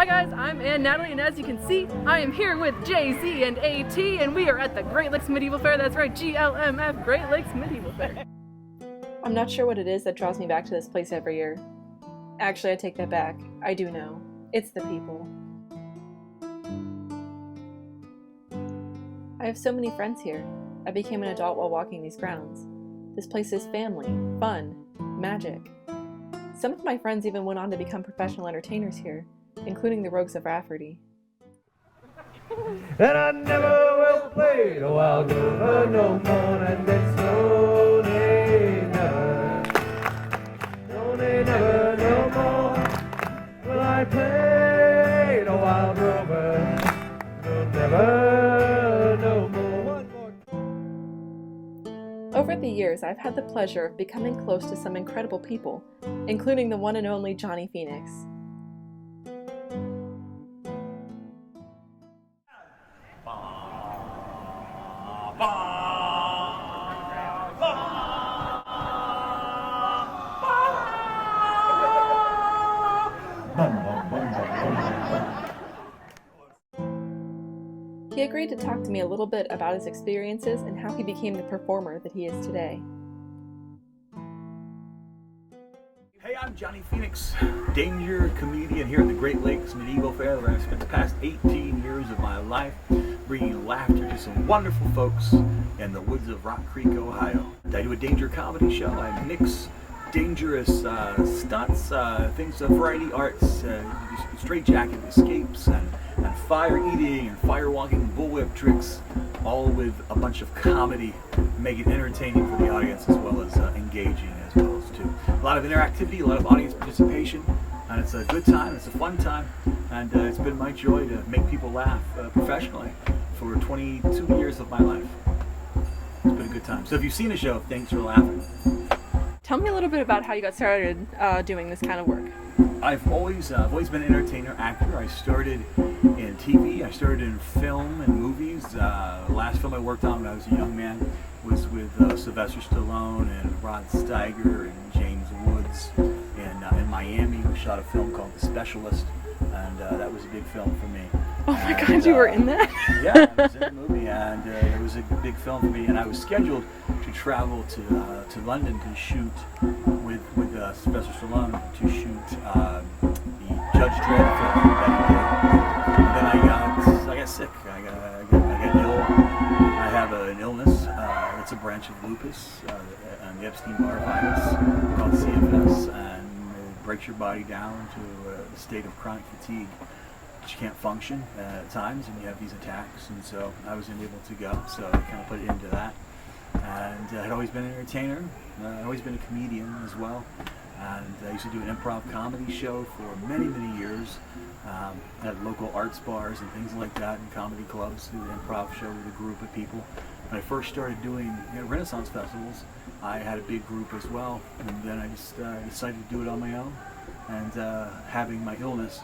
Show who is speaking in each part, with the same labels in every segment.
Speaker 1: guys, I'm Natalie, and as you can see, I am here with JC and AT, and we are at the Great Lakes Medieval Fair. That's right, GLMF, Great Lakes Medieval Fair. I'm not sure what it is that draws me back to this place every year. Actually, I take that back. I do know. It's the people. I have so many friends here. I became an adult while walking these grounds. This place is family, fun, magic. Some of my friends even went on to become professional entertainers here, including the Rogues of Rafferty.
Speaker 2: And I never will play the wild river no more, and it's no nay never, no nay never no more. Will I play the wild river no never no more. One more.
Speaker 1: Over the years, I've had the pleasure of becoming close to some incredible people, including the one and only Johnny Phoenix. He agreed to talk to me a little bit about his experiences and how he became the performer that he is today.
Speaker 3: Hey, I'm Johnny Phoenix, danger comedian here at the Great Lakes Medieval Fair, where I've spent the past 18 years of my life bringing laughter to some wonderful folks in the woods of Rock Creek, Ohio. I do a danger comedy show. I mix dangerous stunts, things of variety arts, straight jacket escapes, and fire eating and fire walking, bullwhip tricks, all with a bunch of comedy, make it entertaining for the audience as well as engaging as well as too. A lot of interactivity, a lot of audience participation, and it's a good time, it's a fun time, and it's been my joy to make people laugh professionally for 22 years of my life. It's been a good time. So if you've seen the show, thanks for laughing.
Speaker 1: Tell me a little bit about how you got started doing this kind of work.
Speaker 3: I've always been an entertainer, actor. I started in TV, I started in film and movies. The last film I worked on when I was a young man was with Sylvester Stallone and Rod Steiger and James Woods in Miami. We shot a film called The Specialist, and that was a big film for me.
Speaker 1: Oh my God, you were in that?
Speaker 3: Yeah, I was in the movie, and it was a big film for me. And I was scheduled to travel to London to shoot with Sylvester Stallone to shoot the Judge Dredd film that he did. And then I got sick. I got ill. I have an illness. It's a branch of lupus, and the Epstein-Barr virus called CFS, and it breaks your body down to a state of chronic fatigue. You can't function at times, and you have these attacks, and so I wasn't able to go, so I kind of put it into that. And I'd always been an entertainer, I'd always been a comedian as well, and I used to do an improv comedy show for many years at local arts bars and things like that, and comedy clubs, do an improv show with a group of people. When I first started doing Renaissance festivals, I had a big group as well, and then I just decided to do it on my own, and having my illness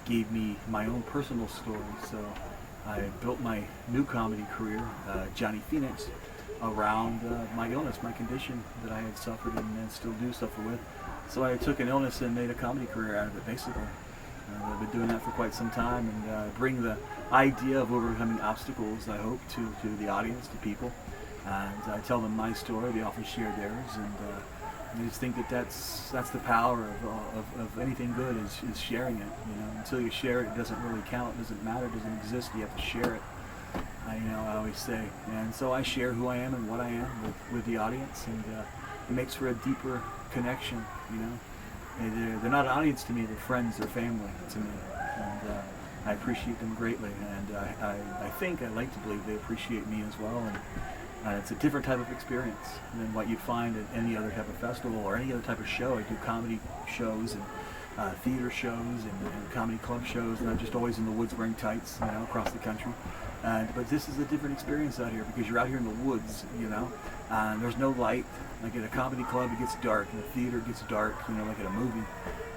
Speaker 3: gave me my own personal story, so I built my new comedy career, Johnny Phoenix, around my illness, my condition that I had suffered and still do suffer with. So I took an illness and made a comedy career out of it, basically. I've been doing that for quite some time, and bring the idea of overcoming obstacles, I hope, to the audience, to people. And I tell them my story, they often share theirs, and I just think that's the power of anything good is sharing it. Until you share it, it doesn't really count, it doesn't matter, it doesn't exist. You have to share it. I always say, and so I share who I am and what I am with the audience, and it makes for a deeper connection. They're not an audience to me; they're friends, they're family to me, and I appreciate them greatly. And I think I like to believe they appreciate me as well. And it's a different type of experience than what you'd find at any other type of festival or any other type of show. I do comedy shows and theater shows and comedy club shows, not just always in the woods wearing tights, across the country. But this is a different experience out here because you're out here in the woods, and there's no light. Like at a comedy club, it gets dark, and the theater gets dark, like at a movie.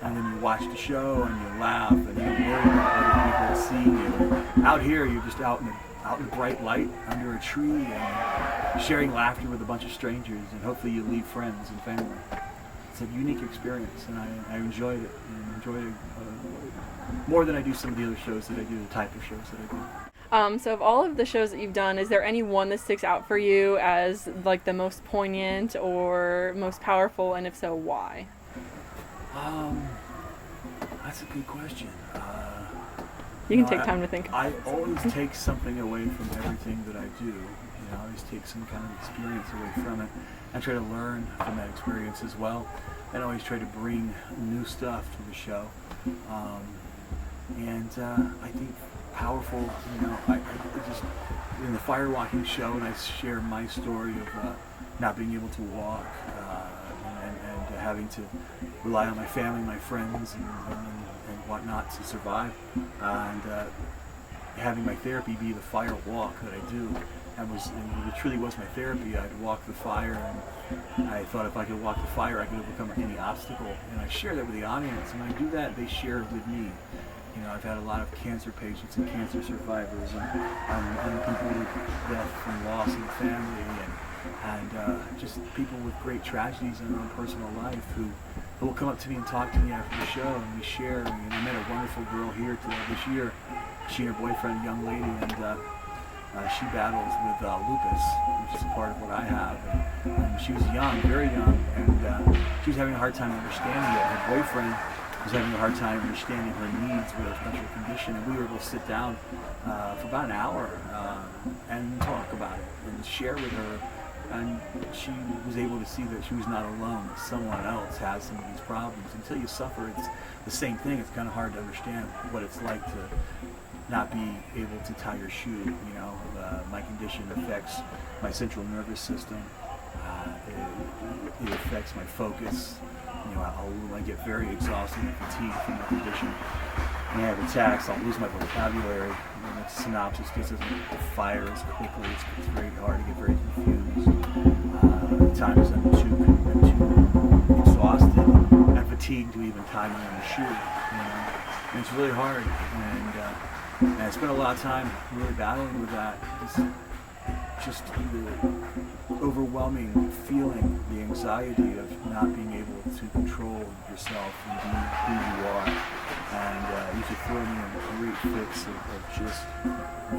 Speaker 3: And then you watch the show and you laugh and you worry about other people seeing you. Out here, you're just out in the bright light under a tree and sharing laughter with a bunch of strangers, and hopefully you leave friends and family. it's a unique experience, and I enjoyed it. And enjoyed it more than I do some of the other shows that I do, the type of shows that I do.
Speaker 1: So of all of the shows that you've done, is there any one that sticks out for you as like the most poignant or most powerful, and if so, why?
Speaker 3: That's a good question.
Speaker 1: You can take time to think.
Speaker 3: I always take something away from everything that I do. I always take some kind of experience away from it. I try to learn from that experience as well, and always try to bring new stuff to the show. I think powerful, I just, in the firewalking show, and I share my story of not being able to walk and having to rely on my family, my friends, and whatnot to survive, and having my therapy be the fire walk that I do. And it truly was my therapy. I'd walk the fire, and I thought if I could walk the fire, I could overcome any obstacle. And I share that with the audience. And when I do that, they share it with me. I've had a lot of cancer patients and cancer survivors, and people with death and loss in the family, and just people with great tragedies in their own personal life who will come up to me and talk to me after the show, and we share. I met a wonderful girl here this year. She and her boyfriend, a young lady, and she battles with lupus, which is a part of what I have. And she was young, very young, and she was having a hard time understanding it. Her boyfriend was having a hard time understanding her needs with her special condition, and we were able to sit down for about an hour and talk about it and share with her. And she was able to see that she was not alone, that someone else has some of these problems. Until you suffer, it's the same thing. It's kind of hard to understand what it's like to not be able to tie your shoe. My condition affects my central nervous system. It affects my focus. I get very exhausted and fatigued from my condition. When I have attacks, I'll lose my vocabulary. The synopsis just doesn't fire as quickly. It's very hard to get very confused. At times I'm too exhausted and fatigued to even tie my own shoe. And it's really hard. And I spent a lot of time really battling with that. Just the overwhelming feeling, the anxiety of not being able to control yourself and be who you are. And you could throw me in great fits of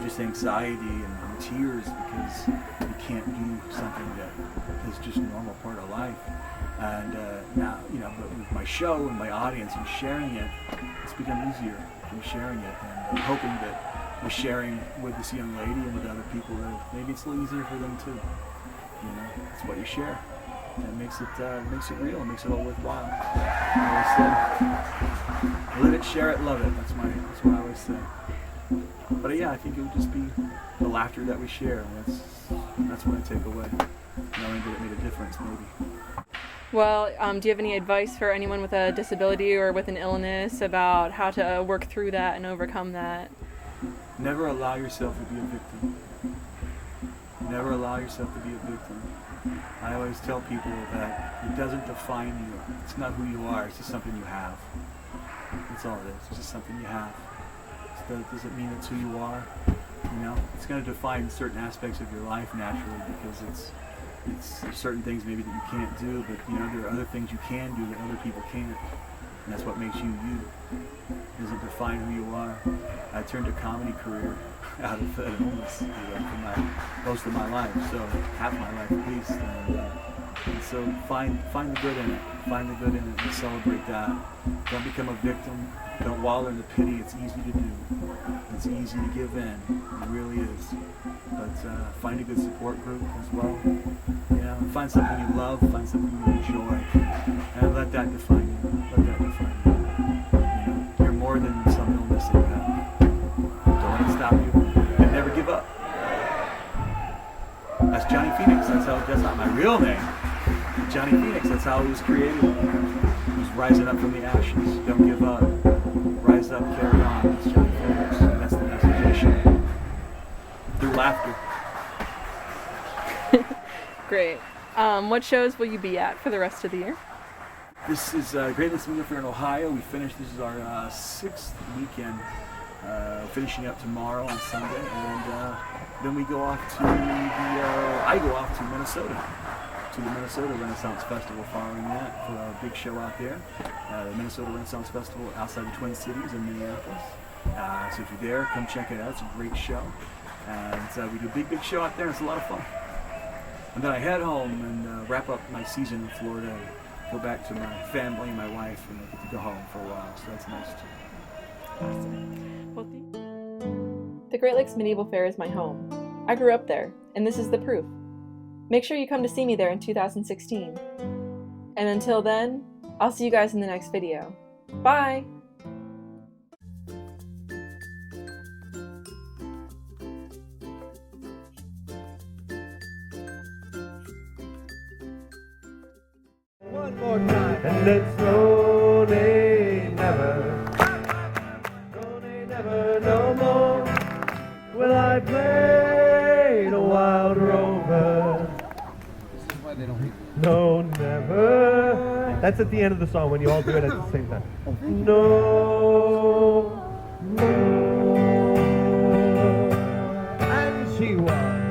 Speaker 3: just anxiety and tears because you can't do something that is just a normal part of life. And now, but with my show and my audience and sharing it, it's become easier from sharing it. And I'm hoping that with sharing with this young lady and with other people, that maybe it's a little easier for them too. It's what you share. And it makes it real. It makes it all worthwhile. I always say, live it, share it, love it. That's what I always say. But yeah, I think it would just be the laughter that we share. That's what I take away. Knowing that it made a difference, maybe.
Speaker 1: Well, do you have any advice for anyone with a disability or with an illness about how to work through that and overcome that?
Speaker 3: Never allow yourself to be a victim. Never allow yourself to be a victim. I always tell people that it doesn't define you. It's not who you are. It's just something you have. That's all it is. It's just something you have. That doesn't mean it's who you are. It's going to define certain aspects of your life naturally because there's certain things maybe that you can't do, but there are other things you can do that other people can't. And that's what makes you you. It doesn't define who you are. I turned a comedy career out of an illness for most of my life, so half my life at least. And so find the good in it. Find the good in it and celebrate that. Don't become a victim. Don't wallow in the pity. It's easy to do. It's easy to give in. It really is. But find a good support group as well. Find something you love. Find something you enjoy, and let that define you. Let that define you. You're more than some illness that you have. Don't let it stop you. And never give up. That's Johnny Phoenix. That's not my real name. Johnny Phoenix. That's how it was created. He was rising up from the ashes. Don't give up. Rise up, carry on. That's Johnny Phoenix. That's the message I share. Through laughter.
Speaker 1: Great. What shows will you be at for the rest of the year?
Speaker 3: This is Great Lakes Media Fair in Ohio. This is our 6th weekend, finishing up tomorrow on Sunday, and then we go off to I go off to Minnesota to the Minnesota Renaissance Festival following that for our big show out there. The Minnesota Renaissance Festival outside the Twin Cities in Minneapolis. So if you're there, come check it out. It's a great show. And we do a big show out there. It's a lot of fun. And then I head home and wrap up my season in Florida. Go back to my family, my wife, and I get to go home for a while. So that's nice too.
Speaker 1: Awesome. Well, the Great Lakes Medieval Fair is my home. I grew up there, and this is the proof. Make sure you come to see me there in 2016. And until then, I'll see you guys in the next video. Bye!
Speaker 2: One more time. And it's slowly never, slowly never no more will I play the wild rover.
Speaker 4: This is why they don't.
Speaker 2: No, never. That's at the end of the song when you all do it at the same time. No, no. And she was.